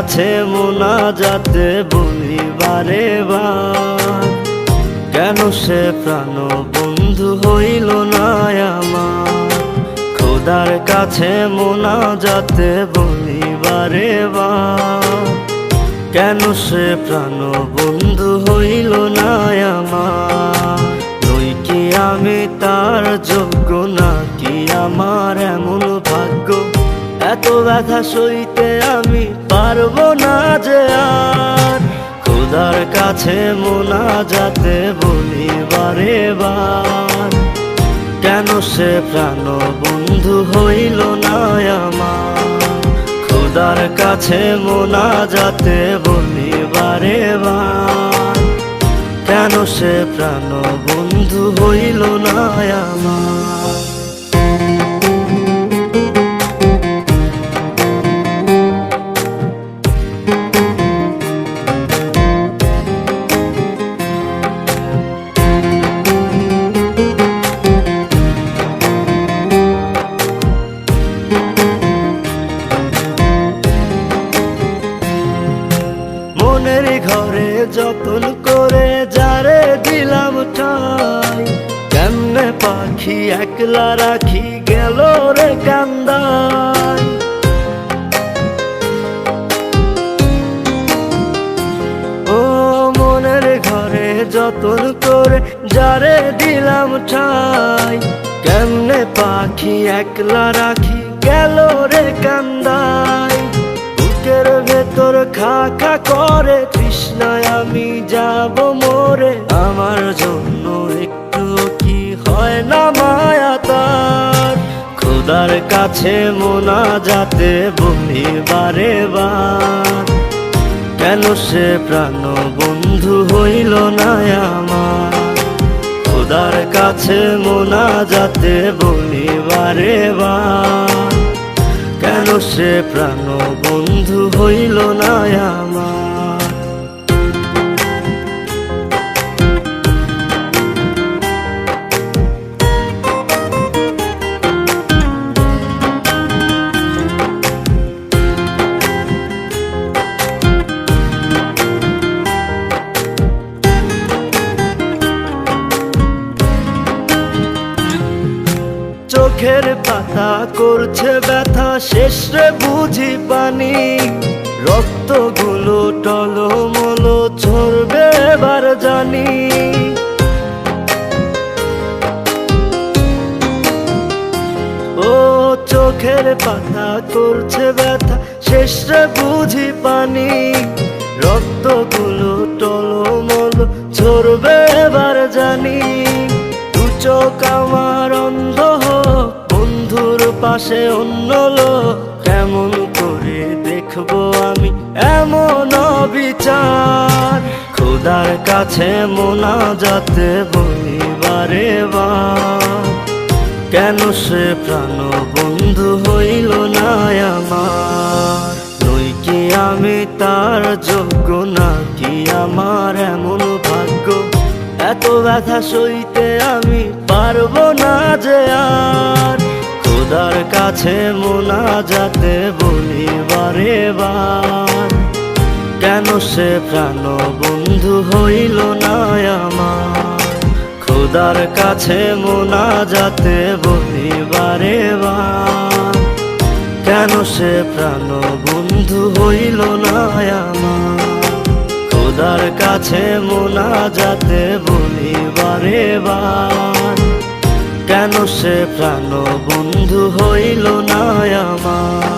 কাছে মোনাজাতে বলি বারে বার, কেন সে প্রাণ বন্ধু হইল না আমার। খোদার কাছে মোনাজাতে বলি বারে বার, কেন সে প্রাণ বন্ধু হইল না আমার। নই কি আমি তার যোগ্য, নাকি আমার এমন ভাগ্য, এত ব্যথা সইতে আমি পারবো না যে আর। খোদার কাছে মোনাজাতে বলি বারে বার, কেন সে প্রাণ বন্ধু হইল না আমার। খোদার কাছে মোনাজাতে বলি বারে বার, কেন সে প্রাণ বন্ধু হইল না আমার। মনের ঘরে যতন করে যারে দিলাম ঠাই, কেমনে পাখি একলা রাখি গেল রে কান্দাই। ও মনের ঘরে যতন করে যারে দিলাম ঠাই, কেমনে পাখি একলা রাখি গেল রে কান্দাই। বুকের ভেতর খা খা করে তৃষ্ণায় আমি যাব মরে, আমার জন্য একটু কি হয় না মায়া তার। খোদার কাছে মোনাজাতে বলি বারে বার, কেন সে প্রাণ বন্ধু হইল না আমার। খোদার কাছে মোনাজাতে বলি বারে বার, কেন সে প্রাণ বন্ধু হইল না আমার। চোখের পাতা করছে ব্যথা, শেষে বুঝি পানি। রক্তগুলো টলমল ঝরবে এবার জানি। ও চোখের পাতা করছে ব্যথা, শেষে বুঝি পানি। রক্তগুলো টলমল ঝরবে এবার জানি। দু চোখ আমার অন্ধ, বন্ধুর পাশে অন্য লোক, কেমন করে দেখবো আমি এমন অবিচার। খোদার কাছে মোনাজাতে বলি বারে বার, কেন সে প্রাণ বন্ধু হইল না আমার। নই কি আমি তার যোগ্য, নাকি আমার এমন ভাগ্য, এত ব্যথা সইতে আমি পারবো না যে আর। খোদার কাছে মোনাজাতে বলি বারে বার, কেন সে প্রাণ বন্ধু হইল না আমার। খোদার কাছে মোনাজাতে বলি বারে বার, কেন সে প্রাণ বন্ধু হইল না আমার। খোদার কাছে মোনাজাতে বলি বারে বার, কেন সে প্রাণ বন্ধু হইল না আমার।